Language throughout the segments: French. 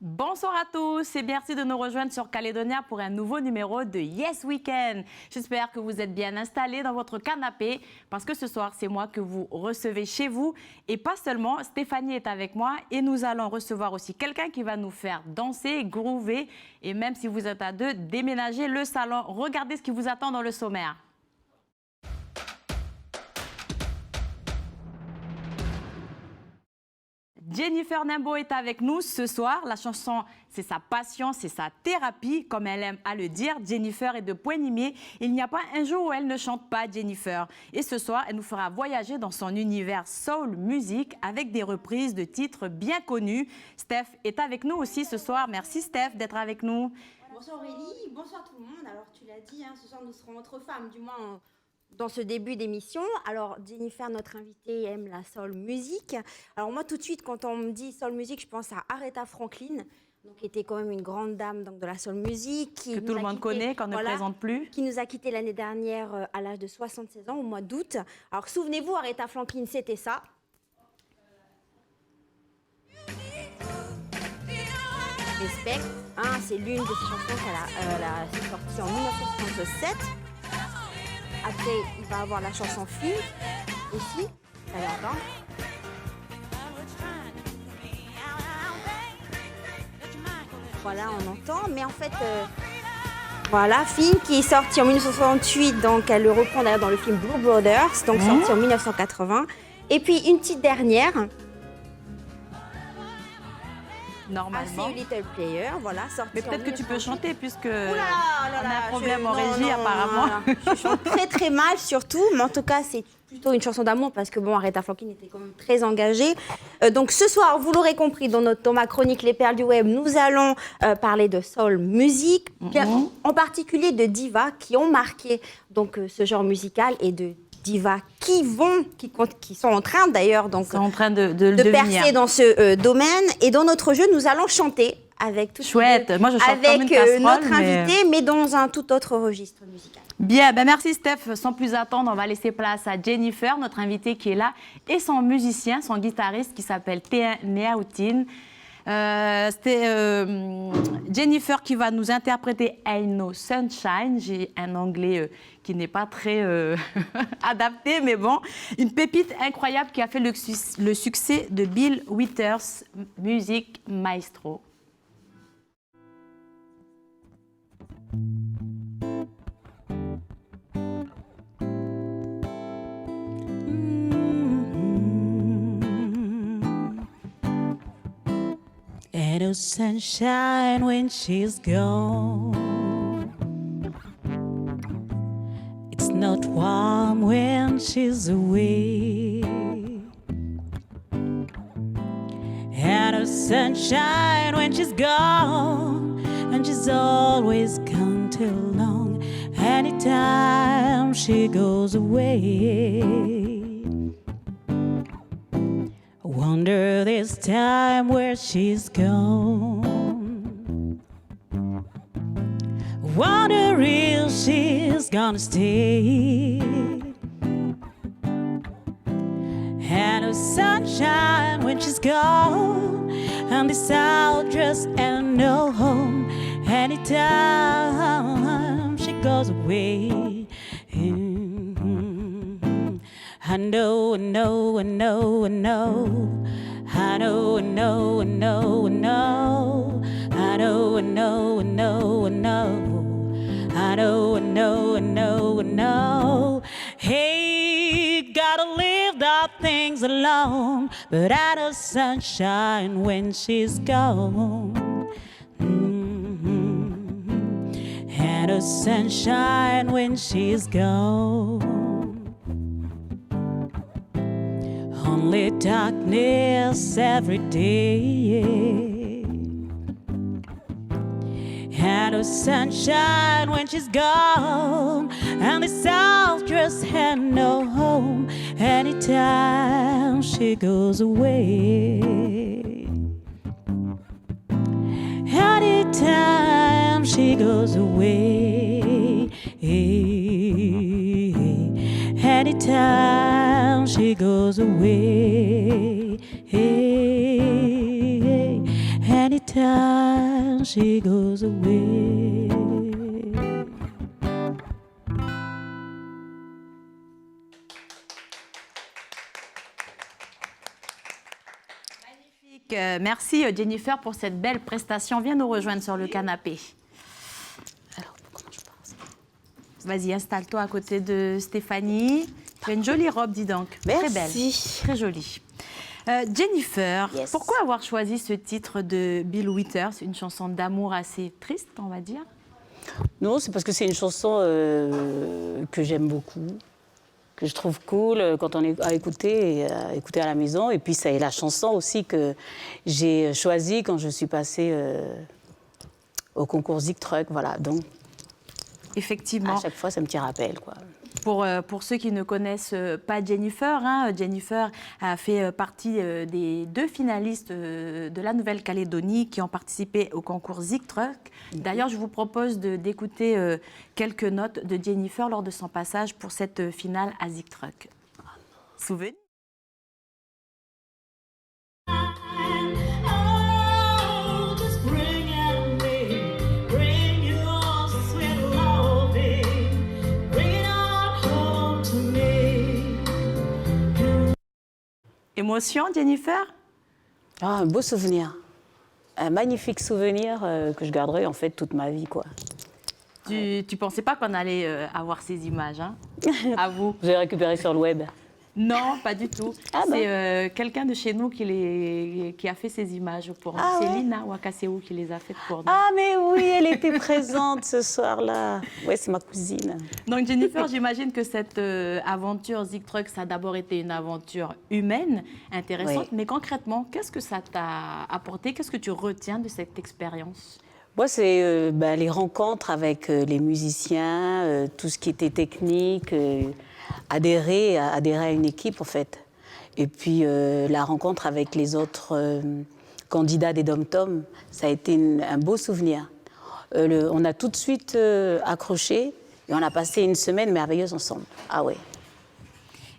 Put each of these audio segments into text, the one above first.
Bonsoir à tous et merci de nous rejoindre sur Calédonia pour un nouveau numéro de Yes Weekend. J'espère que vous êtes bien installés dans votre canapé parce que ce soir, c'est moi que vous recevez chez vous. Et pas seulement, Stéphanie est avec moi et nous allons recevoir aussi quelqu'un qui va nous faire danser, groover et même si vous êtes à deux, déménager le salon. Regardez ce qui vous attend dans le sommaire. Jennifer Nimbo est avec nous ce soir. La chanson, c'est sa passion, c'est sa thérapie, comme elle aime à le dire. Jennifer est de Pointe-Nimier. Il n'y a pas un jour où elle ne chante pas, Jennifer. Et ce soir, elle nous fera voyager dans son univers soul music avec des reprises de titres bien connus. Steph est avec nous aussi ce soir. Merci Steph d'être avec nous. Bonsoir Aurélie, bonsoir tout le monde. Alors tu l'as dit, ce soir nous serons entre femmes, du moins dans ce début d'émission. Alors Jennifer, notre invitée, aime la soul music. Alors moi tout de suite, quand on me dit soul music, je pense à Aretha Franklin, donc, qui était quand même une grande dame donc, de la soul music. Que tout le monde connaît, qu'on ne présente plus. Qui nous a quittés l'année dernière à l'âge de 76 ans, au mois d'août. Alors souvenez-vous, Aretha Franklin, c'était ça. Respect, c'est l'une de ses chansons qu'elle a sortie en 1967. Après, il va avoir la chanson Fille aussi, vous allez entendre. Voilà, on entend, mais en fait, voilà, film qui est sorti en 1968, donc elle le reprend d'ailleurs dans le film Blue Brothers, donc sorti en 1980. Et puis une petite dernière. Normalement. Assez Little Player, voilà, sorti. Mais peut-être que tu peux chanter puisque on a un problème en régie apparemment. Je chante très très mal surtout, mais en tout cas c'est plutôt une chanson d'amour parce que bon, Aretha Franklin était quand même très engagée. Donc ce soir, vous l'aurez compris, dans ma chronique Les Perles du Web, nous allons parler de soul music, en particulier de divas qui ont marqué donc ce genre musical et de divas qui sont en train d'ailleurs donc de percer dans ce domaine. Et dans notre jeu, nous allons chanter avec Moi, je chante comme une casserole, notre invité, mais dans un tout autre registre musical. Bien, merci Steph. Sans plus attendre, on va laisser place à Jennifer, notre invitée qui est là, et son musicien, son guitariste qui s'appelle Théa Néaoutine. C'était Jennifer qui va nous interpréter Ain't No Sunshine. J'ai un anglais qui n'est pas très adapté, mais bon. Une pépite incroyable qui a fait le succès de Bill Withers, Music Maestro. Ain't no sunshine when she's gone. It's not warm when she's away. Ain't no sunshine when she's gone, and she's always gone too long. Anytime she goes away. Wonder this time where she's gone. Wonder if she's gonna stay. And no sunshine when she's gone, and this house just ain't no home. Anytime she goes away. I know, I know, I know, I know. I know, I know, I know, I know. I know, I know, I know, I know. I know, I know, I know, I know. Hey, gotta leave the things alone, but I know sunshine when she's gone. I know sunshine when she's gone. Only darkness every day. And no sunshine when she's gone, and the south just had no home. Anytime she goes away. Anytime she goes away. Anytime she goes away. Anytime. she goes away. Merci Jennifer pour cette belle prestation. Viens nous rejoindre sur le canapé. Alors, comment je passe? Vas-y, installe-toi à côté de Stéphanie. Tu as une jolie robe, dis donc. Très belle, très jolie. Jennifer, Yes. pourquoi avoir choisi ce titre de Bill Withers, une chanson d'amour assez triste, on va dire? Non, c'est parce que c'est une chanson que j'aime beaucoup, que je trouve cool quand on est à écouter à la maison. Et puis, c'est la chanson aussi que j'ai choisie quand je suis passée au concours Zik Truck. Voilà, donc Effectivement. à chaque fois, c'est un petit rappel, quoi. Pour ceux qui ne connaissent pas Jennifer, Jennifer a fait partie des 2 finalistes de la Nouvelle-Calédonie qui ont participé au concours Zik Truck. D'ailleurs, je vous propose d'écouter quelques notes de Jennifer lors de son passage pour cette finale à Zik Truck. Souvenir. Oh, just bring it me, bring your sweet loving, bring it all home to me. Émotion, Jennifer? Ah, un beau souvenir. Un magnifique souvenir que je garderai en fait toute ma vie, quoi. Tu pensais pas qu'on allait avoir ces images, hein? À vous? Vous avez récupéré sur le web. Non, pas du tout. Ah C'est quelqu'un de chez nous qui a fait ces images pour nous. Ah C'est ouais. Lina Wakaseou qui les a faites pour nous. Ah, mais oui, elle était présente ce soir-là. Ouais, c'est ma cousine. Donc Jennifer, j'imagine que cette aventure Zik Truck, ça a d'abord été une aventure humaine, intéressante. Oui. Mais concrètement, qu'est-ce que ça t'a apporté? Qu'est-ce que tu retiens de cette expérience? Moi, c'est les rencontres avec les musiciens, tout ce qui était technique, adhérer à une équipe, en fait. Et puis, la rencontre avec les autres candidats des Dom-Tom, ça a été un beau souvenir. On a tout de suite accroché et on a passé une semaine merveilleuse ensemble. Ah ouais.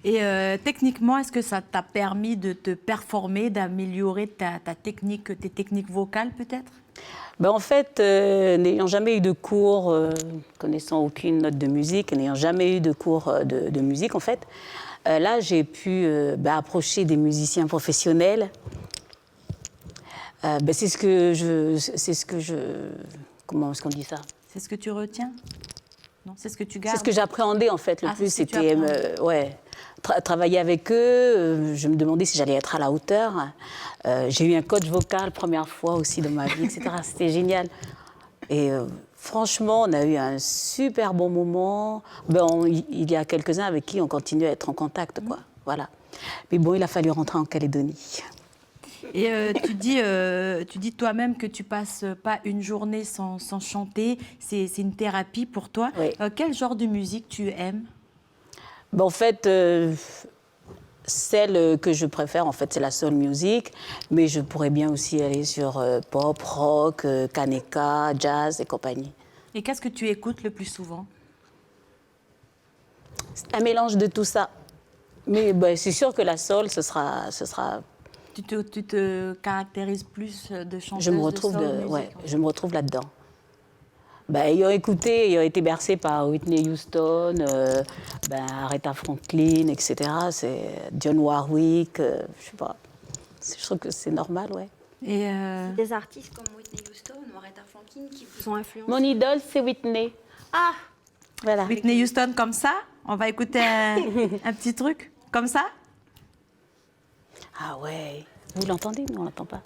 Et techniquement, est-ce que ça t'a permis de te performer, d'améliorer ta technique, tes techniques vocales peut-être? Ben en fait, n'ayant jamais eu de cours, connaissant aucune note de musique, n'ayant jamais eu de cours de musique, en fait, là, j'ai pu approcher des musiciens professionnels. C'est ce que je... Comment est-ce qu'on dit ça? C'est ce que tu retiens? Non, c'est ce que tu gardes? C'est ce que j'appréhendais, en fait, le Ah, plus. c'est ce que tu C'était appréhendais. travailler avec eux. Je me demandais si j'allais être à la hauteur. J'ai eu un coach vocal première fois aussi dans ma vie, etc. C'était génial. Et franchement, on a eu un super bon moment. Il y a quelques-uns avec qui on continue à être en contact, quoi. Voilà. Mais bon, il a fallu rentrer en Calédonie. Et tu dis toi-même que tu passes pas une journée sans chanter. C'est une thérapie pour toi. Oui. Quel genre de musique tu aimes? En fait, celle que je préfère, en fait, c'est la soul music. Mais je pourrais bien aussi aller sur pop, rock, kaneka, jazz et compagnie. Et qu'est-ce que tu écoutes le plus souvent? C'est un mélange de tout ça. Mais c'est sûr que la soul, ce sera... Tu te caractérises plus de chanteuse Je me retrouve, de soul music, ouais, je me retrouve là-dedans. Ayant été bercé par Whitney Houston, Aretha Franklin, etc., c'est Dionne Warwick, je sais pas. Je trouve que c'est normal, ouais. Et Des artistes comme Whitney Houston ou Aretha Franklin qui vous ont influencé. Mon idole, c'est Whitney. Ah, Voilà. Whitney Houston comme ça, on va écouter un petit truc comme ça. Ah ouais. Vous l'entendez? Non, on l'entend pas.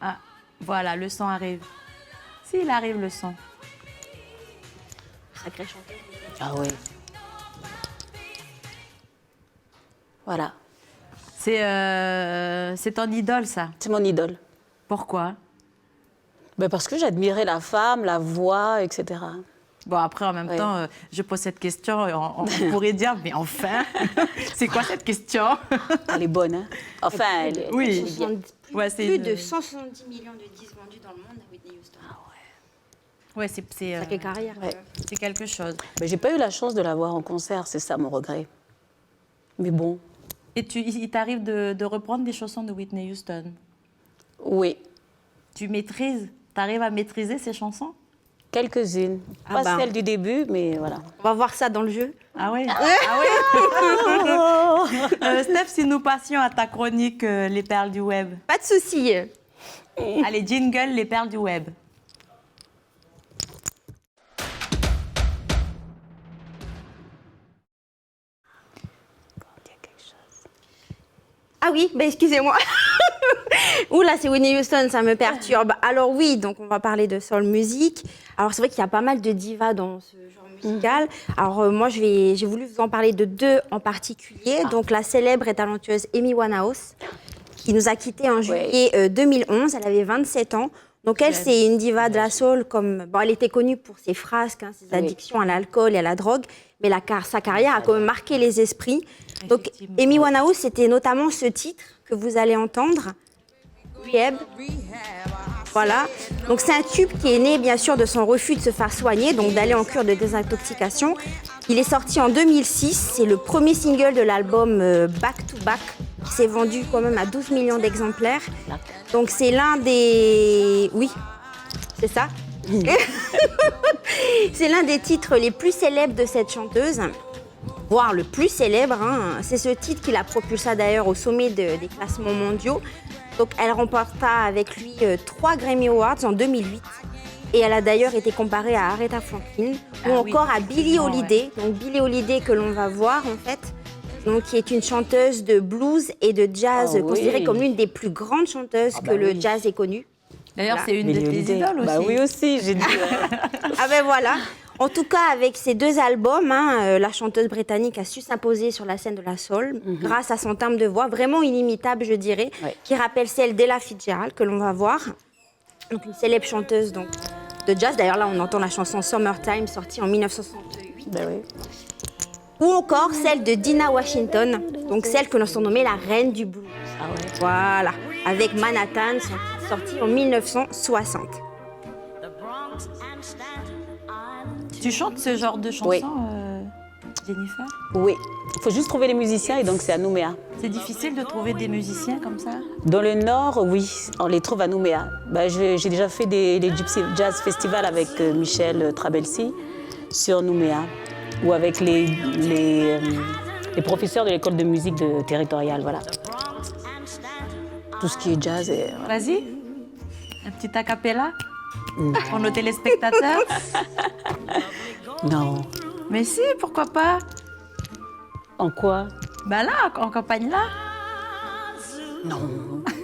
Ah, voilà, le son arrive. S'il arrive le son. sacrée chanteuse. Ah ouais. Voilà. C'est ton idole, ça. C'est mon idole. Pourquoi? Parce que j'admirais la femme, la voix, etc. Bon, après, en même Ouais. temps, je pose cette question, on pourrait dire, mais enfin, c'est quoi cette question? Elle est bonne, hein? Enfin, elle est... Oui. elle est bien. 70 Ouais, c'est plus une- de 170 millions de disques vendus dans le monde à Whitney Houston. Ouais, c'est Sacrée carrière. Ouais. c'est quelque chose. J'ai pas eu la chance de la voir en concert, c'est ça mon regret. Mais bon, Et il t'arrive de reprendre des chansons de Whitney Houston? oui. Tu maîtrises T'arrives à maîtriser ces chansons? Quelques-unes. Ah Pas bah. celles du début, mais voilà. On va voir ça dans le jeu. Ah oui. Steph, si nous passions à ta chronique Les perles du web. Pas de souci. Allez, jingle, Les perles du web. Ah oui, bah excusez-moi. Oula, c'est Whitney Houston, ça me perturbe. Alors oui, donc on va parler de soul music. Alors c'est vrai qu'il y a pas mal de divas dans ce genre musical. Alors moi, j'ai voulu vous en parler de deux en particulier. Donc la célèbre et talentueuse Amy Winehouse, qui nous a quittés en juillet 2011. Elle avait 27 ans. Donc elle, c'est une diva de la soul. Bon, elle était connue pour ses frasques, hein, ses addictions à l'alcool et à la drogue. Mais sa carrière a quand même marqué les esprits. Donc Amy Winehouse, c'était notamment ce titre que vous allez entendre, Rehab. Voilà. Donc c'est un tube qui est né bien sûr de son refus de se faire soigner, donc d'aller en cure de désintoxication. Il est sorti en 2006. C'est le premier single de l'album Back to Back, qui s'est vendu quand même à 12 millions d'exemplaires. Donc c'est l'un des... Oui, c'est ça. C'est l'un des titres les plus célèbres de cette chanteuse, voire le plus célèbre. Hein. C'est ce titre qui la propulsa d'ailleurs au sommet des classements mondiaux. Donc elle remporta avec lui 3 Grammy Awards en 2008. Et elle a d'ailleurs été comparée à Aretha Franklin ou encore à Billie Holiday. Donc Billie Holiday que l'on va voir en fait, donc, qui est une chanteuse de blues et de jazz considérée comme l'une des plus grandes chanteuses que le jazz ait connue. D'ailleurs, Voilà. c'est une de tes idoles aussi. Bah oui aussi, j'ai dit. Ah ben voilà. En tout cas, avec ces deux albums, hein, la chanteuse britannique a su s'imposer sur la scène de la soul grâce à son timbre de voix vraiment inimitable, je dirais, qui rappelle celle d'Ella Fitzgerald que l'on va voir. Donc une célèbre chanteuse donc, de jazz. D'ailleurs là, on entend la chanson Summertime sortie en 1968. Bah oui. Ou encore celle de Dinah Washington, donc celle que l'on surnommait la reine du blues. Ah ouais. Voilà, avec Manhattan, sorti en 1960. Tu chantes ce genre de chansons, Oui. Jennifer? Oui. Il faut juste trouver les musiciens et donc c'est à Nouméa. C'est difficile de trouver des musiciens comme ça? Dans le Nord, oui, on les trouve à Nouméa. Bah, j'ai déjà fait les Gypsy Jazz Festival avec Michel Trabelsi sur Nouméa ou avec les professeurs de l'école de musique territoriale, voilà. Tout ce qui est jazz et... voilà. Vas-y, un petit a cappella pour nos téléspectateurs. Non. Mais si, pourquoi pas? En quoi? Bah là, en campagne là. Non,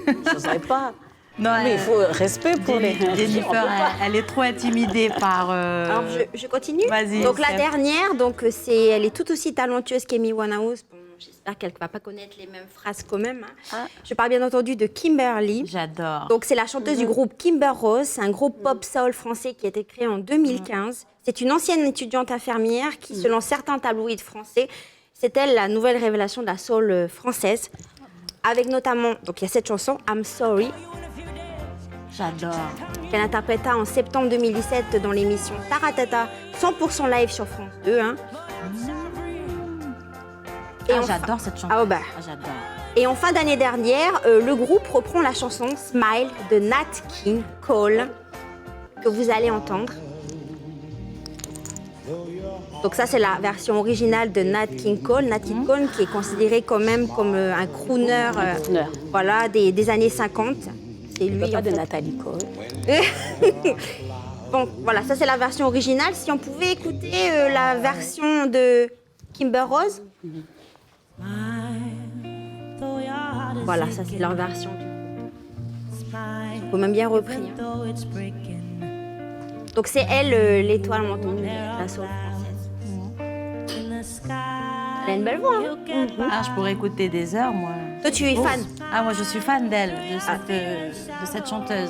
je n'oserais pas. Non, Mais il faut respect pour les... Jennifer, elle est trop intimidée par... Alors je continue. Vas-y, Donc la Steph. dernière, donc elle est tout aussi talentueuse qu'Amy Winehouse. Bon, j'espère qu'elle ne va pas connaître les mêmes phrases quand même. Hein. Je parle bien entendu de Kimberly. J'adore. Donc c'est la chanteuse du groupe Kimber Rose, c'est un groupe pop soul français qui a été créé en 2015. C'est une ancienne étudiante infirmière qui, selon certains tabloïds français, c'est elle la nouvelle révélation de la soul française. Avec notamment, donc il y a cette chanson I'm Sorry, J'adore. qu'elle interpréta en septembre 2017 dans l'émission Taratata 100% live sur France 2. Hein. Et enfin- J'adore cette chanson. Ah, bah. J'adore. Et en fin d'année dernière, le groupe reprend la chanson Smile de Nat King Cole, que vous allez entendre. Donc ça, c'est la version originale de Nat King Cole. Nat King Cole qui est considéré quand même comme un crooner, crooner. voilà, des années 50. C'est Il lui, pas en de fait. Nathalie Cole. Bon, voilà, ça c'est la version originale. Si on pouvait écouter la version de Kimber Rose. Voilà, ça c'est leur version. Faut même bien repris. Hein. Donc c'est elle l'étoile montante de la soul française. Elle a une belle voix. Hein. Ah, je pourrais écouter des heures, moi. Toi tu es fan. Ah, moi, je suis fan d'elle, de cette chanteuse.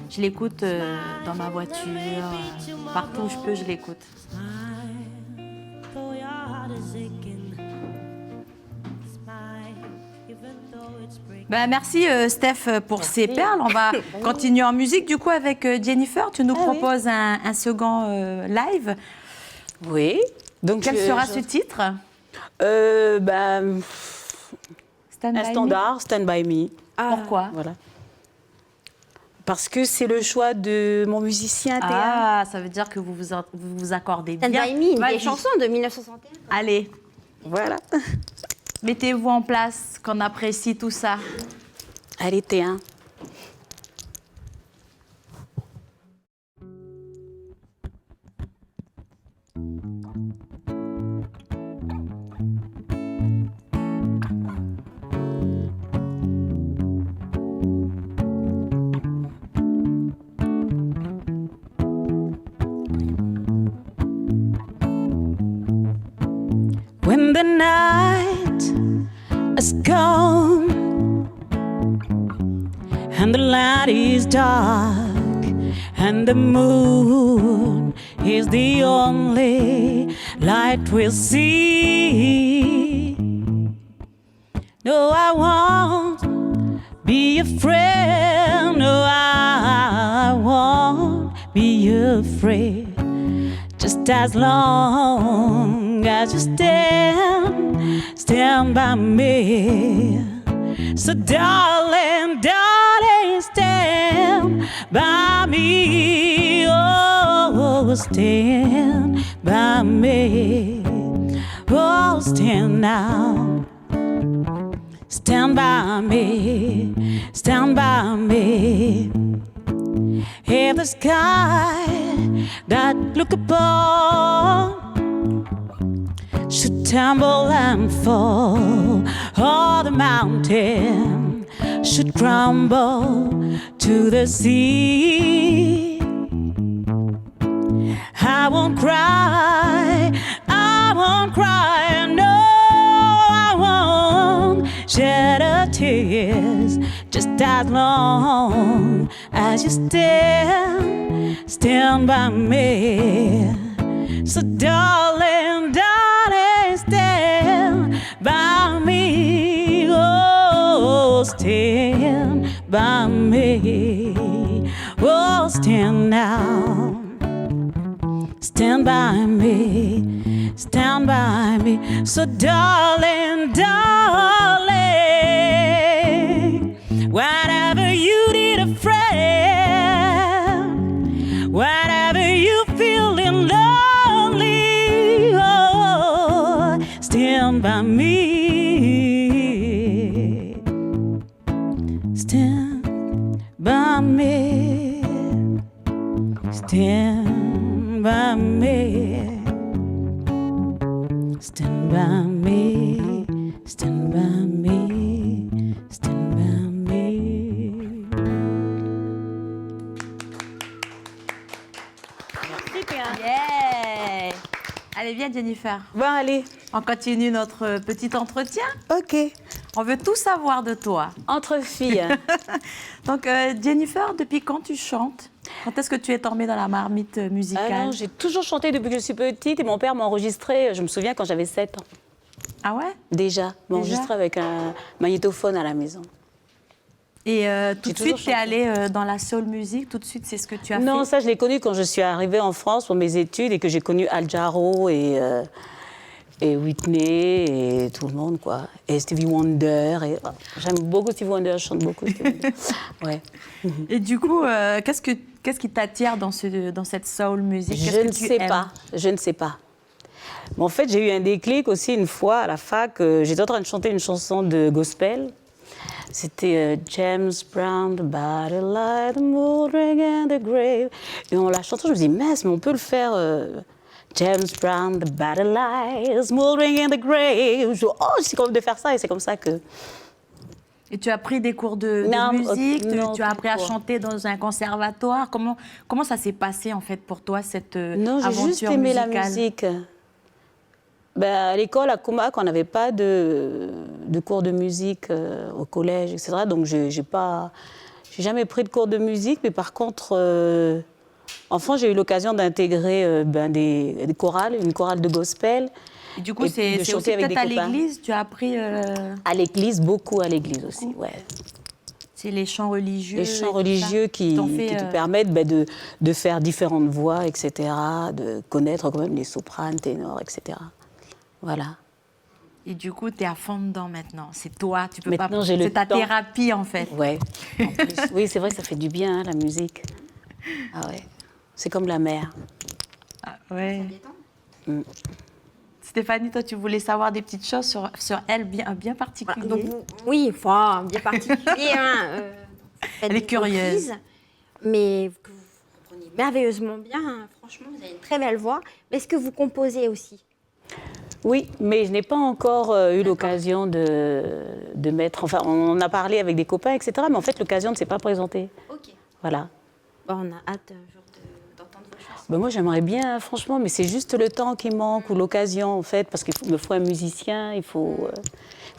Je l'écoute dans ma voiture, partout où je peux, je l'écoute. Ben, merci Steph pour ces perles. On va continuer en musique du coup avec Jennifer. Tu nous proposes un second live. Oui. Donc, Quel sera ce titre? Ben, Stand By un Me. standard, Stand By Me. Pourquoi? Voilà. Parce que c'est le choix de mon musicien Théa. Ah, ça veure dire que vous vous accordez bien. Stand by Me, une Vas-y. vieille chanson de 1961. Allez, Voilà. mettez-vous en place, qu'on apprécie tout ça. Allez, Théa. When the night is gone and the light is dark and the moon is the only light we'll see. No, I won't be afraid. No, I won't be afraid. Just as long as you stand by me. So darling, darling, stand by me. Oh, stand by me. Oh, stand now. Stand by me. Stand by me. If the sky that look upon should tumble and fall, or the mountain should crumble to the sea, I won't cry, I won't cry, no, I won't shed a tears, just as long as you stand by me. So darling, darling, stand by me. Oh, stand by me. Oh, stand now. Stand by me. Stand by me. So darling, darling, whatever you need a friend, whatever you feeling lonely, oh, stand by me. Stand by me. Stand by me. Stand by me. Stand by me. Stand by me. Yeah. Allez, viens Jennifer. Bon, allez. On continue notre petit entretien. Ok. On veut tout savoir de toi. Entre filles. Donc, Jennifer, depuis quand tu chantes? Quand est-ce que tu es tombée dans la marmite musicale? Ah non, j'ai toujours chanté depuis que je suis petite et mon père m'a enregistré, je me souviens, quand j'avais 7 ans. Ah ouais? Déjà, m'a enregistré avec un magnétophone à la maison. Et tout de toujours suite, tu es allée dans la soul music. Tout de suite, c'est ce que tu as Non, fait? ça, je l'ai connu quand je suis arrivée en France pour mes études et que j'ai connu Al Jarreau et Whitney et tout le monde, quoi. Et Stevie Wonder. J'aime beaucoup Stevie Wonder, je chante beaucoup Stevie Wonder. Ouais. Et du coup, qu'est-ce qui t'attire dans cette soul music? Je ne sais pas. Je ne sais pas. Mais en fait, j'ai eu un déclic aussi une fois à la fac. J'étais en train de chanter une chanson de gospel. C'était James Brown, The Battle Light, The Moldering and the Grave. Et en la chantant, je me dis, mais on peut le faire. James Brown, The Battle Light, The Moldering and the Grave. Je dis, oh, c'est comme de faire ça. Et c'est comme ça que. Et tu as pris des cours de Non, musique, non, tu as appris à cours. chanter dans un conservatoire. Comment ça s'est passé en fait pour toi cette Non, j'ai aventure juste aimé musicale? la musique. Ben, à l'école, à Comac, on n'avait pas de cours de musique au collège, etc. Donc, j'ai jamais pris de cours de musique. Mais par contre, enfant, j'ai eu l'occasion d'intégrer des chorales, une chorale de gospel. Et du coup, Et c'est de aussi chanter avec peut-être des à copains. l'église, tu as appris À l'église, beaucoup à l'église aussi, ouais. c'est les chants religieux. Les chants religieux qui te permettent de faire différentes voix, etc., de connaître quand même les sopranes, ténors, etc. Voilà. Et du coup, tu es à fond dedans maintenant. C'est toi, tu peux Maintenant, pas. j'ai le C'est ta temps. thérapie en fait. Ouais. En plus, oui, c'est vrai que ça fait du bien, hein, la musique. Ah ouais. C'est comme la mer. Ah, ouais. Mm. Stéphanie, toi, tu voulais savoir des petites choses sur elle bien Voilà, particulier. donc oui, enfin, bien particulier. Hein, faites Elle est des curieuse. reprises, mais que vous comprenez merveilleusement bien. Hein, franchement, vous avez une très belle voix. Mais est-ce que vous composez aussi? Oui, mais je n'ai pas encore eu l'occasion de mettre... Enfin, on en a parlé avec des copains, etc. Mais en fait, l'occasion ne s'est pas présentée. Ok. Voilà. Bon, on a hâte un jour d'entendre vos chansons. Ben moi, j'aimerais bien, franchement, mais c'est juste le temps qui manque ou l'occasion, en fait, parce qu'il me faut un musicien, il faut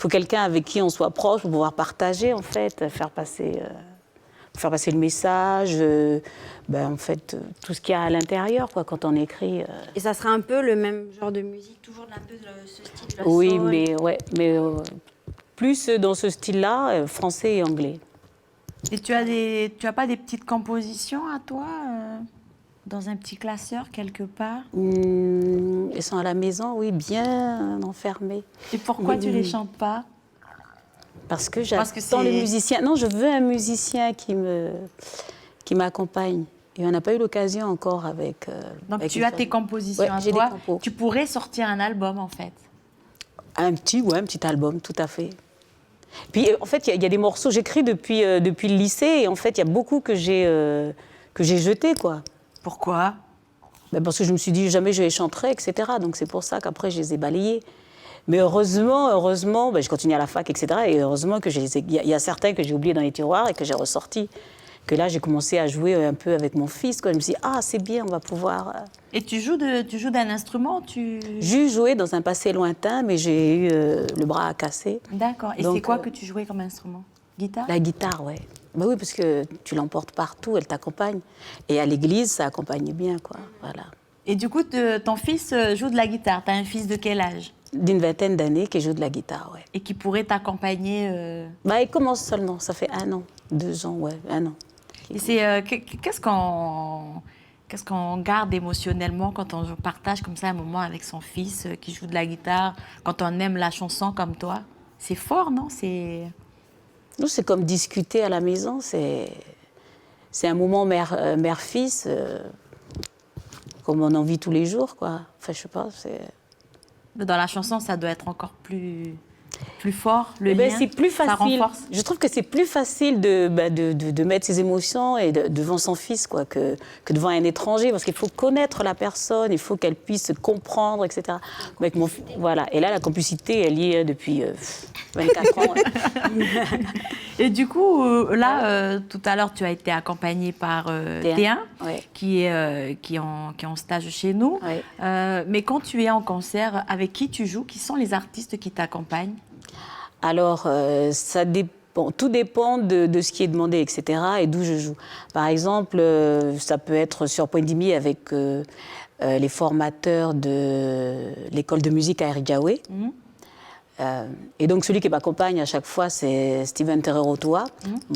quelqu'un avec qui on soit proche pour pouvoir partager, en fait, faire passer le message, en fait, tout ce qu'il y a à l'intérieur, quoi, quand on écrit. Et ça sera un peu le même genre de musique, toujours un peu ce style. La Oui, soul. mais plus dans ce style-là, français et anglais. Et tu as pas des petites compositions à toi dans un petit classeur quelque part? Ils sont à la maison, oui, bien enfermés. Et pourquoi tu les chantes pas? Parce que Parce que j'attends le c'est- musicien. Non, je veux un musicien qui m'accompagne. Et on n'a pas eu l'occasion encore avec. Donc avec tu une as tes famille. compositions Ouais, à j'ai des toi. compos. Tu pourrais sortir un album en fait. Un petit album, tout à fait. Puis en fait, il y a des morceaux. J'écris depuis le lycée et en fait, il y a beaucoup que j'ai jetés, quoi. Pourquoi? Ben, parce que je me suis dit jamais je les chanterai, etc. Donc c'est pour ça qu'après je les ai balayés. Mais heureusement, ben, je continue à la fac, etc. Et heureusement que il y a certains que j'ai oubliés dans les tiroirs et que j'ai ressortis. Que là, j'ai commencé à jouer un peu avec mon fils, quoi. Je me suis dit, ah, c'est bien, on va pouvoir... Et tu joues d'un instrument? J'ai joué dans un passé lointain, mais j'ai eu le bras cassé. D'accord. Et Donc, c'est quoi que tu jouais comme instrument? Guitare? La guitare, ouais. Ben oui, parce que tu l'emportes partout, elle t'accompagne. Et à l'église, ça accompagne bien, quoi. Voilà. Et du coup, ton fils joue de la guitare. Tu as un fils de quel âge? D'une vingtaine d'années qui joue de la guitare, ouais. Et qui pourrait t'accompagner Bah, il commence seulement, ça fait 1 an, 2 ans, ouais, 1 an. Et qu'est-ce qu'on garde émotionnellement quand on partage comme ça un moment avec son fils qui joue de la guitare, quand on aime la chanson comme toi? C'est fort, non? Nous, c'est comme discuter à la maison, c'est un moment mère-fils, comme on en vit tous les jours, quoi. Enfin, je sais pas, c'est... Dans la chanson, ça doit être encore plus fort, le Eh ben, lien. c'est plus Ça facile. renforce. Je trouve que c'est plus facile de mettre ses émotions et devant son fils, quoi, que devant un étranger, parce qu'il faut connaître la personne, il faut qu'elle puisse comprendre, etc. Voilà. Et là, la complicité, elle y est depuis 24 ans. Ouais. Et du coup, tout à l'heure, tu as été accompagnée par T1, Ouais. qui est en stage chez nous. Ouais. Mais quand tu es en concert, avec qui tu joues? Qui sont les artistes qui t'accompagnent? Alors, ça dépend, tout dépend de ce qui est demandé, etc., et d'où je joue. Par exemple, ça peut être sur Point Dimi avec les formateurs de l'école de musique à Erigawe. Et donc, celui qui m'accompagne à chaque fois, c'est Steven Terorotoa,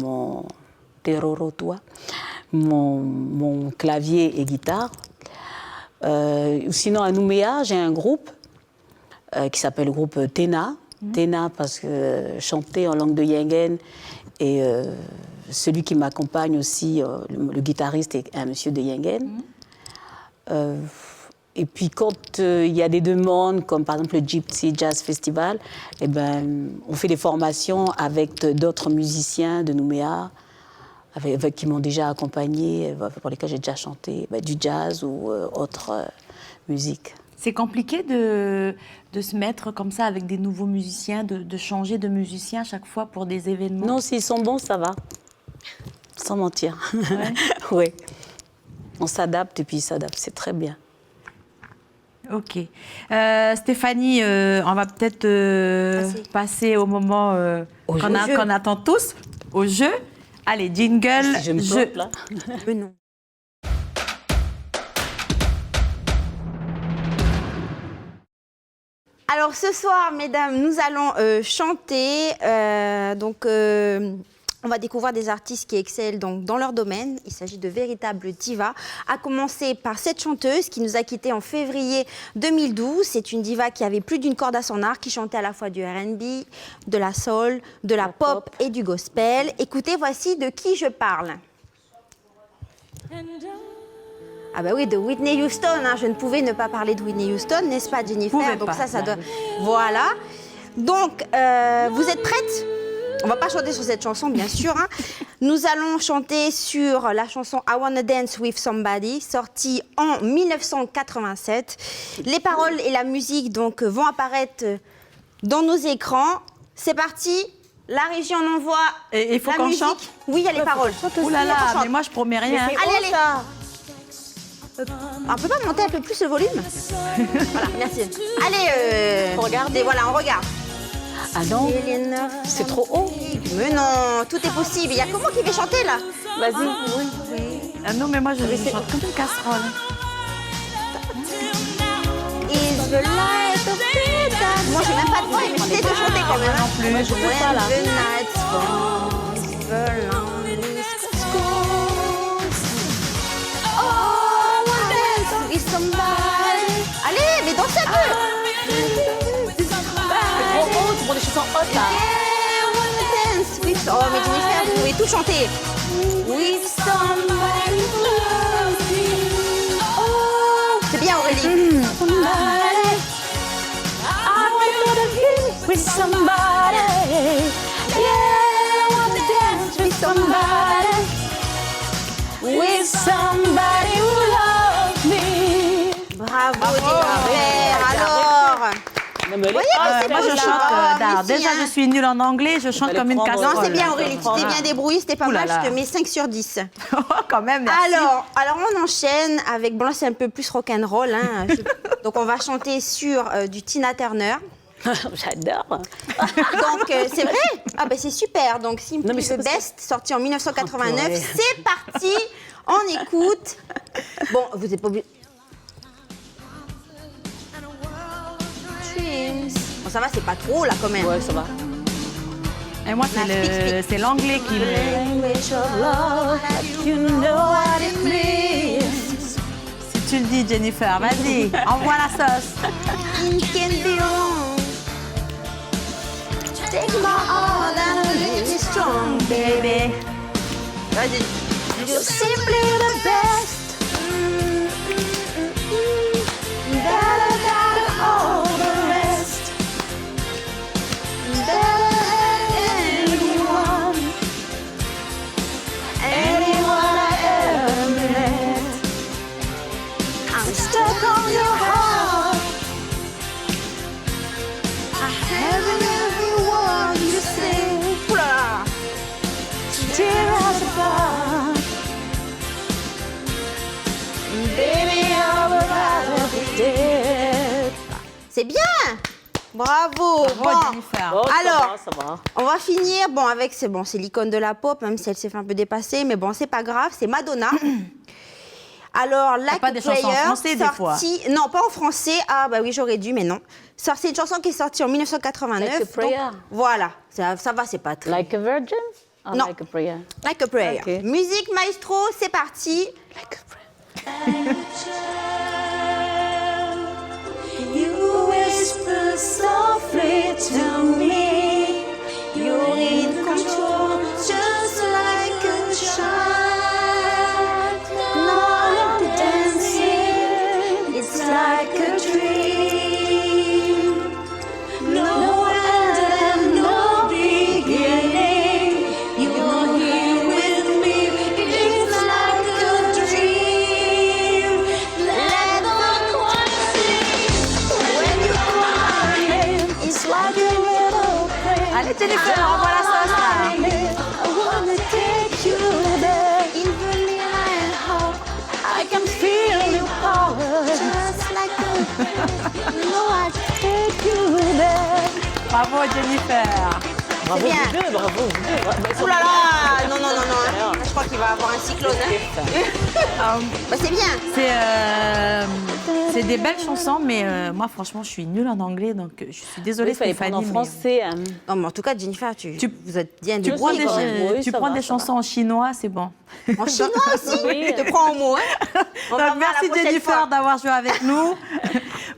mon clavier et guitare. Sinon, à Nouméa, j'ai un groupe qui s'appelle le groupe Tena. Tena parce que chanter en langue de Yengen, et celui qui m'accompagne aussi, le guitariste, est un monsieur de Yengen. Et puis quand il y a des demandes, comme par exemple le Gypsy Jazz Festival, eh ben, on fait des formations avec d'autres musiciens de Nouméa, avec qui m'ont déjà accompagné, pour lesquels j'ai déjà chanté du jazz ou autre musique. C'est compliqué de se mettre comme ça avec des nouveaux musiciens, de changer de musicien à chaque fois pour des événements? Non, s'ils sont bons, ça va. Sans mentir. Ouais. Oui. On s'adapte et puis ils s'adaptent. C'est très bien. Ok. Stéphanie, on va peut-être passer au moment Au jeu. qu'on attend tous, au jeu. Allez, jingle, Si je me jeu. plante, là. Mais non. Alors ce soir, mesdames, nous allons chanter On va découvrir des artistes qui excellent donc dans leur domaine. Il s'agit de véritables divas, à commencer par cette chanteuse qui nous a quittés en février 2012. C'est une diva qui avait plus d'une corde à son arc, qui chantait à la fois du R&B, de la soul, de la pop et du gospel. Écoutez, voici de qui je parle. Ah bah oui, de Whitney Houston. Hein. Je ne pouvais ne pas parler de Whitney Houston, n'est-ce pas, Jennifer? Donc ça doit... Voilà. Donc, vous êtes prêtes? On va pas chanter sur cette chanson, bien sûr. Hein. Nous allons chanter sur la chanson I Wanna Dance With Somebody, sortie en 1987. Les paroles et la musique donc vont apparaître dans nos écrans. C'est parti. La régie en envoie. Et il faut qu'on chante? Oui, il y a les paroles. Ouh là là, mais moi je promets rien. Allez, allez. On peut pas monter un peu plus le volume? Voilà, merci. Allez, regardez, voilà, on regarde. Ah non, c'est trop haut. Mais non, tout est possible. Il y a comment qui fait chanter là? Vas-y. Ah non, mais moi je chante comme une casserole. Is the light of the dark. Moi j'ai même pas de voix, mais j'essaie de chanter quand même. Non plus. Moi, je peux pas là. The night falls, the loneliest scores. Oh, I wanna dance with somebody. Allez, mais dansez un peu. Trop haut, tu prends des chansons hautes là. I wanna dance with... Oh, mais Jennifer, vous pouvez tout chanter. With somebody who loves me. Oh, c'est bien Aurélie. Somebody. I wanna dance With somebody. Yeah, I wanna dance with somebody. With somebody who loves me. Bravo, Jennifer. Alors, Non, mais vous voyez que c'est Moi je beau, chante. là. d'art. Mais si, Déjà hein. je suis nulle en anglais, je chante fallait comme une prendre- casserole. Non, c'est bien Aurélie, tu t'es Voilà. bien débrouillée, c'était pas Ouh là mal, là. je te mets 5 sur 10. Quand même, merci. Alors on enchaîne avec, bon là c'est un peu plus rock'n'roll, hein. Donc on va chanter sur du Tina Turner. J'adore. Donc c'est vrai? Ah ben c'est super, donc Simply Non, mais c'est the parce que- Best, sorti en 1989, Ouais. c'est parti, on écoute. Bon, vous n'êtes pas obligé... Bon ça va, c'est pas trop là quand même. Ouais, ça va. Et moi c'est l'anglais qui me... You know what it means. Si tu le dis Jennifer, vas-y, envoie la sauce. It can be wrong. Take my heart and make me strong, baby. Vas-y. You're simply the best. Better than all the rest. Better than anyone. Anyone I ever met. I'm stuck on your heart. I have every word you say. Oula. Tear us apart. Baby, I would rather be dead. C'est bien. Bravo. Bravo, Bon. Jennifer. Oh, Alors, ça va. On va finir bon avec c'est l'icône de la pop, même si elle s'est fait un peu dépasser, mais bon c'est pas grave, c'est Madonna. Alors Like pas a des chansons en Prayer, français, des fois. Non pas en français, ah bah oui j'aurais dû mais non. C'est une chanson qui est sortie en 1989. Like a Prayer. donc, voilà, ça va c'est pas très. Like a virgin? Or Non. Like a prayer. Like a Prayer. Ok. Musique maestro, c'est parti. Like a prayer. You whisper softly to me. You're in control, just like a child. Now I'm dancing, it's like a dream. No end and no beginning. You're here with me, it's like a dream. Let the choir sing. When you cry, it's like a little prayer. Allez Jennifer, envoie la sauce là. I wanna take you there. Even in my heart, I can feel your power. Just like a prayer. You know I take you there. Bravo Jennifer. Bravo bien. vous deux, bravo vous deux. Ouh là là, non. Je crois qu'il va avoir un cyclone. Bah, c'est bien. C'est des belles chansons, mais moi, franchement, je suis nulle en anglais, donc je suis désolée, Il fallait prendre Stéphanie. en mais- français. Non, mais en tout cas, Jennifer, vous êtes bien Tu débrouillée quand même. Oui, tu ça prends va, des ça chansons en chinois, c'est bon. En chinois aussi, Oui. je te prends au mot. Hein. On va voir Donc, merci la prochaine Jennifer fois. d'avoir joué avec nous.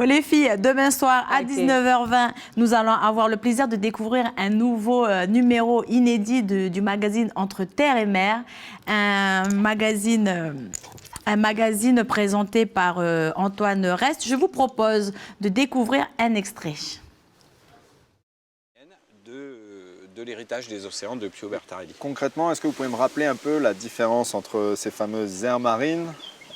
Les filles, demain soir à Ok. 19h20, nous allons avoir le plaisir de découvrir un nouveau numéro inédit du magazine Entre Terre et Mer, un magazine présenté par Antoine Rest. Je vous propose de découvrir un extrait. De l'héritage des océans de Pio Bertarelli. Concrètement, est-ce que vous pouvez me rappeler un peu la différence entre ces fameuses aires marines,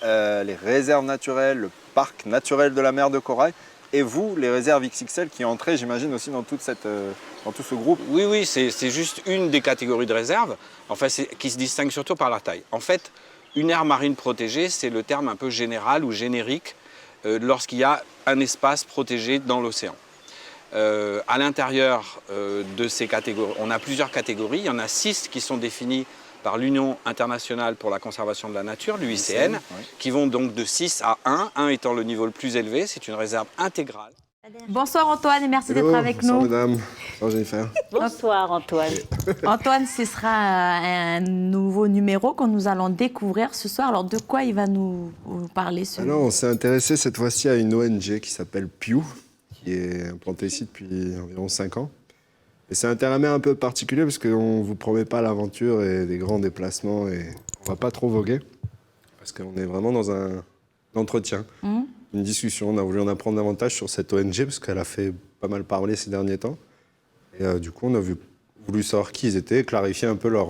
les réserves naturelles, le parc naturel de la mer de Corail, et vous, les réserves XXL qui entraient, j'imagine, aussi dans tout ce groupe? Oui, c'est juste une des catégories de réserves, enfin, qui se distingue surtout par la taille. En fait, une aire marine protégée, c'est le terme un peu général ou générique lorsqu'il y a un espace protégé dans l'océan. À l'intérieur de ces catégories, on a plusieurs catégories. Il y en a 6 qui sont définies par l'Union internationale pour la conservation de la nature, l'UICN, oui. qui vont donc de 6 à 1, 1 étant le niveau le plus élevé. C'est une réserve intégrale. Bonsoir Antoine et merci d'être avec bonsoir, nous. mesdames. Bonsoir Jennifer. Bonsoir Antoine. Antoine, ce sera un nouveau numéro que nous allons découvrir ce soir. Alors de quoi il va nous parler Alors, on s'est intéressé cette fois-ci à une ONG qui s'appelle Pew, qui est implantée ici depuis environ 5 ans. Et c'est un intérêt un peu particulier parce qu'on ne vous promet pas l'aventure et des grands déplacements et on ne va pas trop voguer parce qu'on est vraiment dans un entretien, une discussion. On a voulu en apprendre davantage sur cette ONG parce qu'elle a fait pas mal parler ces derniers temps. Et du coup, on a voulu savoir qui ils étaient, clarifier un peu leur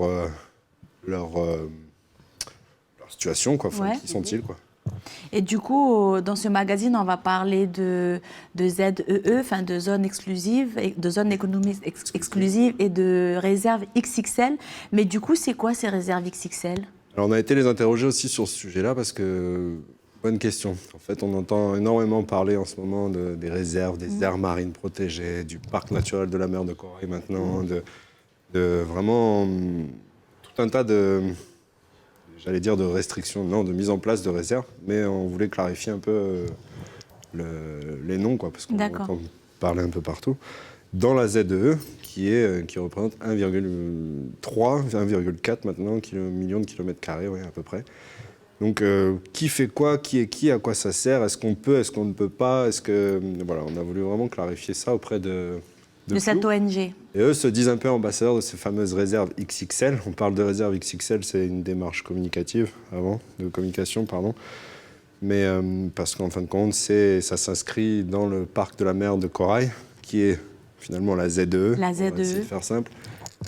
situation, quoi. Enfin, Ouais. qui sont-ils, quoi. Et du coup, dans ce magazine, on va parler de ZEE, enfin de zones exclusives, de zones économiques exclusives et de réserves XXL. Mais du coup, c'est quoi ces réserves XXL? Alors, on a été les interroger aussi sur ce sujet-là parce que, bonne question. En fait, on entend énormément parler en ce moment des réserves, des aires marines protégées, du parc naturel de la mer de Corail maintenant, de vraiment tout un tas de, j'allais dire de restrictions, non, de mise en place de réserves, mais on voulait clarifier un peu les noms, quoi, parce qu'on D'accord. entend parler un peu partout. Dans la ZEE, qui représente 1,3, 1,4 maintenant millions de kilomètres carrés, ouais, à peu près. Donc, qui fait quoi, qui est qui, à quoi ça sert, est-ce qu'on peut, est-ce qu'on ne peut pas, voilà, on a voulu vraiment clarifier ça auprès de cette Pew. ONG. Et eux se disent un peu ambassadeurs de ces fameuses réserves XXL. On parle de réserve XXL, c'est une démarche communicative de communication, pardon. Mais parce qu'en fin de compte, ça s'inscrit dans le parc de la mer de Corail, qui est finalement la ZEE. La On va essayer ZEE. de faire simple.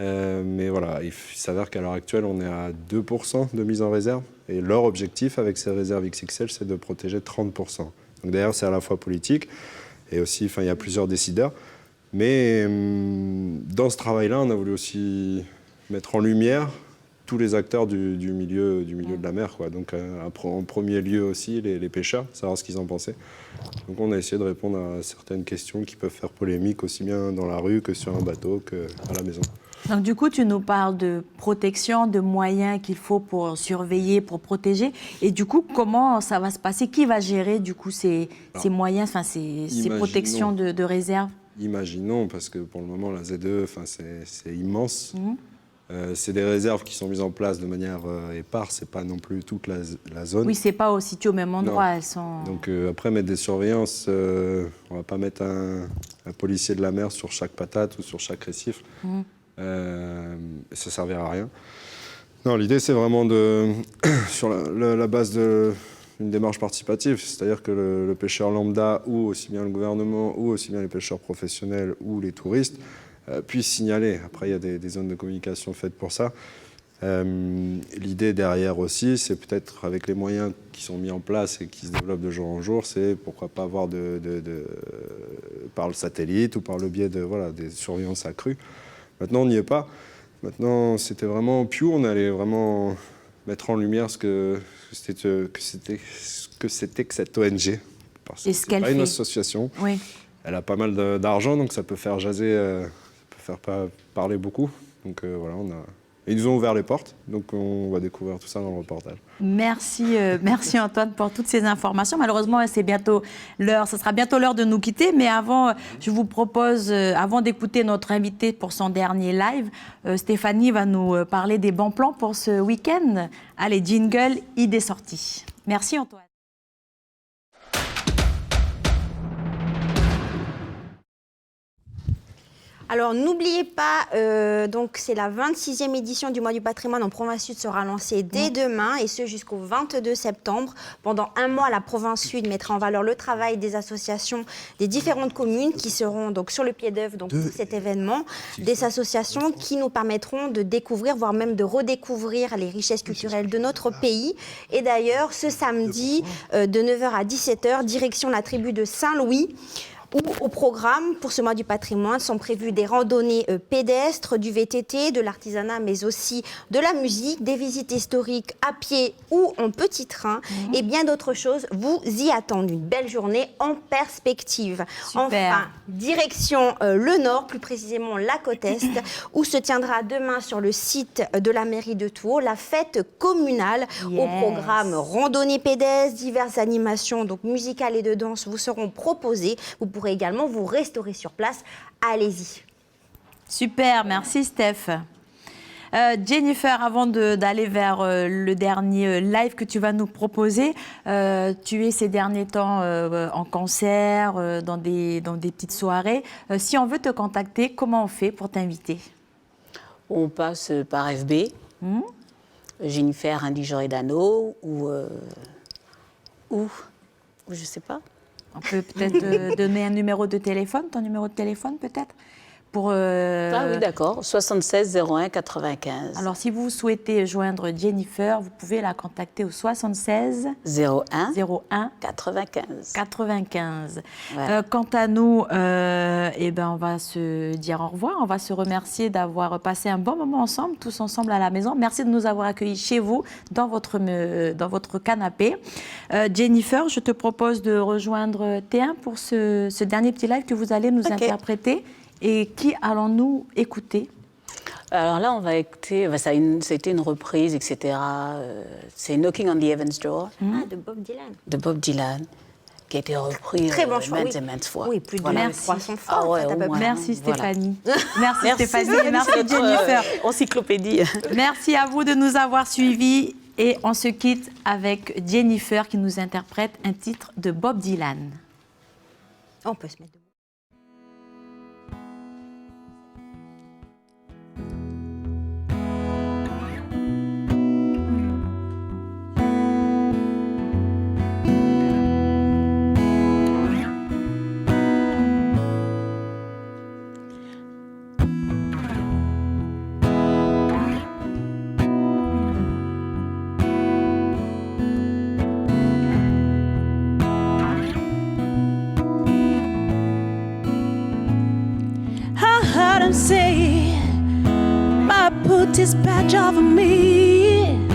Mais voilà, il s'avère qu'à l'heure actuelle, on est à 2% de mise en réserve. Et leur objectif avec ces réserves XXL, c'est de protéger 30%. Donc d'ailleurs, c'est à la fois politique et aussi, enfin, il y a plusieurs décideurs. Mais dans ce travail-là, on a voulu aussi mettre en lumière tous les acteurs du milieu de la mer, quoi. Donc en premier lieu aussi les pêcheurs, savoir ce qu'ils en pensaient. Donc on a essayé de répondre à certaines questions qui peuvent faire polémique aussi bien dans la rue que sur un bateau qu'à la maison. Donc du coup, tu nous parles de protection, de moyens qu'il faut pour surveiller, pour protéger. Et du coup, comment ça va se passer? Qui va gérer du coup ces moyens, enfin ces imaginons. protections de réserve? Imaginons, parce que pour le moment, la ZEE, enfin, c'est immense. C'est des réserves qui sont mises en place de manière éparse, c'est pas non plus toute la zone. Oui, c'est pas aussi situé au même endroit. Non. Elles sont... Donc après, mettre des surveillances, on va pas mettre un policier de la mer sur chaque patate ou sur chaque récif. Ça servira à rien. Non, l'idée, c'est vraiment sur la base d'une démarche participative, c'est-à-dire que le pêcheur lambda, ou aussi bien le gouvernement, ou aussi bien les pêcheurs professionnels, ou les touristes, puissent signaler. Après, il y a des zones de communication faites pour ça. L'idée derrière aussi, c'est peut-être avec les moyens qui sont mis en place et qui se développent de jour en jour, c'est pourquoi pas avoir par le satellite ou par le biais des surveillances accrues. Maintenant, on n'y est pas. Maintenant, c'était vraiment Pew, on allait vraiment mettre en lumière ce que c'était que cette ONG. Parce Et que ce c'est qu'elle pas une fait. association. Oui. Elle a pas mal d'argent, donc ça peut faire jaser faire parler beaucoup. Donc voilà, ils nous ont ouvert les portes, donc on va découvrir tout ça dans le reportage. Merci, merci Antoine pour toutes ces informations. Malheureusement, c'est bientôt l'heure, ce sera bientôt l'heure de nous quitter, mais avant, je vous propose, avant d'écouter notre invité pour son dernier live, Stéphanie va nous parler des bons plans pour ce week-end. Allez, jingle, idée sortie. Merci Antoine. Alors, n'oubliez pas, donc c'est la 26e édition du Mois du patrimoine en Province Sud sera lancée dès demain, et ce jusqu'au 22 septembre. Pendant un mois, la Province Sud mettra en valeur le travail des associations des différentes communes qui seront donc sur le pied d'œuvre pour cet événement. Des associations qui nous permettront de découvrir, voire même de redécouvrir les richesses culturelles de notre pays. Et d'ailleurs, ce samedi, de 9h à 17h, direction la tribu de Saint-Louis, où au programme, pour ce mois du patrimoine, sont prévues des randonnées pédestres, du VTT, de l'artisanat, mais aussi de la musique, des visites historiques à pied ou en petit train, et bien d'autres choses. Vous y attendez. Une belle journée en perspective. Super. Enfin, direction le Nord, plus précisément la côte Est, où se tiendra demain sur le site de la mairie de Tours la fête communale. Au programme randonnée pédestre, diverses animations donc musicales et de danse vous seront proposées. Vous pourrez également vous restaurer sur place. Allez-y. Super, merci Steph. Jennifer, avant d'aller vers le dernier live que tu vas nous proposer, tu es ces derniers temps en concert, dans des petites soirées. Si on veut te contacter, comment on fait pour t'inviter? On passe par FB, Jennifer Indy Joredano, ou je sais pas. On peut peut-être donner un numéro de téléphone, ton numéro de téléphone peut-être pour, Ah oui, d'accord, 76 01 95. Alors, si vous souhaitez joindre Jennifer, vous pouvez la contacter au 76 01 01 95. 95. Ouais. Quant à nous, eh ben, on va se dire au revoir. On va se remercier d'avoir passé un bon moment ensemble, tous ensemble à la maison. Merci de nous avoir accueillis chez vous, dans votre canapé. Jennifer, je te propose de rejoindre T1 pour ce dernier petit live que vous allez nous interpréter. Et qui allons-nous écouter? Alors là, on va écouter, c'était une reprise, etc. C'est Knocking on the Heaven's Door De Bob Dylan. de Bob Dylan, qui a été repris Très bon choix, maintes oui. et maintes fois. Oui, plus de Voilà. 300 fois. Ah ouais, en fait, à peu au moins. près. Merci Voilà. Stéphanie. Merci Stéphanie. C'est Merci notre, Jennifer. encyclopédie. Merci à vous de nous avoir suivis. Et on se quitte avec Jennifer qui nous interprète un titre de Bob Dylan. On peut se mettre debout. Say, I put this badge over me.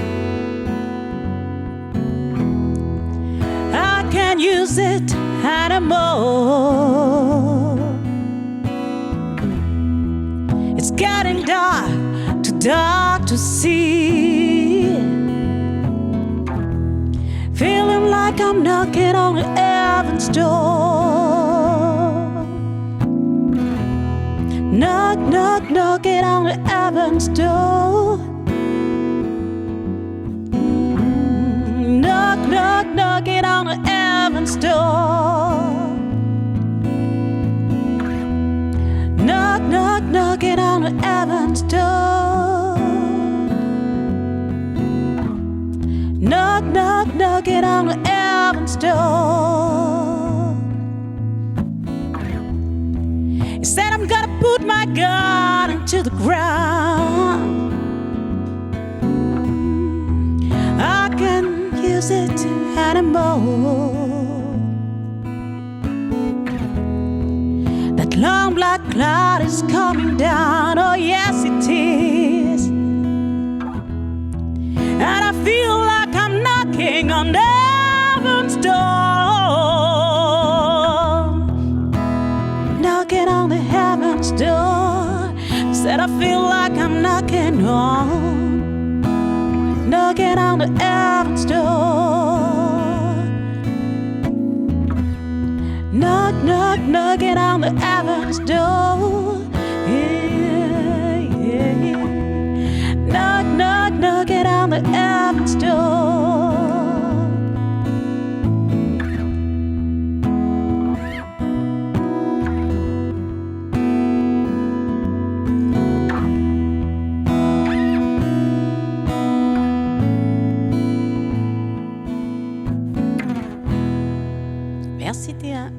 I can't use it anymore. It's getting dark, too dark to see. Feeling like I'm knocking on the heaven's door. Knock, knock, knocking on the heaven's door. Knock, knock, knocking on the heaven's door. Knock, knock, knocking on the heaven's door. Knock, knock, knocking on the heaven's door. He said I'm gonna put my gun into the ground. I can't use it anymore. That long black cloud is coming down, oh yes it is. And I feel like I'm knocking on heaven's door. Knocking on the heaven's door. gone, knocking on the heaven's door. Knock, knock, knocking on the heaven's door. Yeah, yeah, yeah. Knock, knock, knocking on the heaven's door. Merci Théa.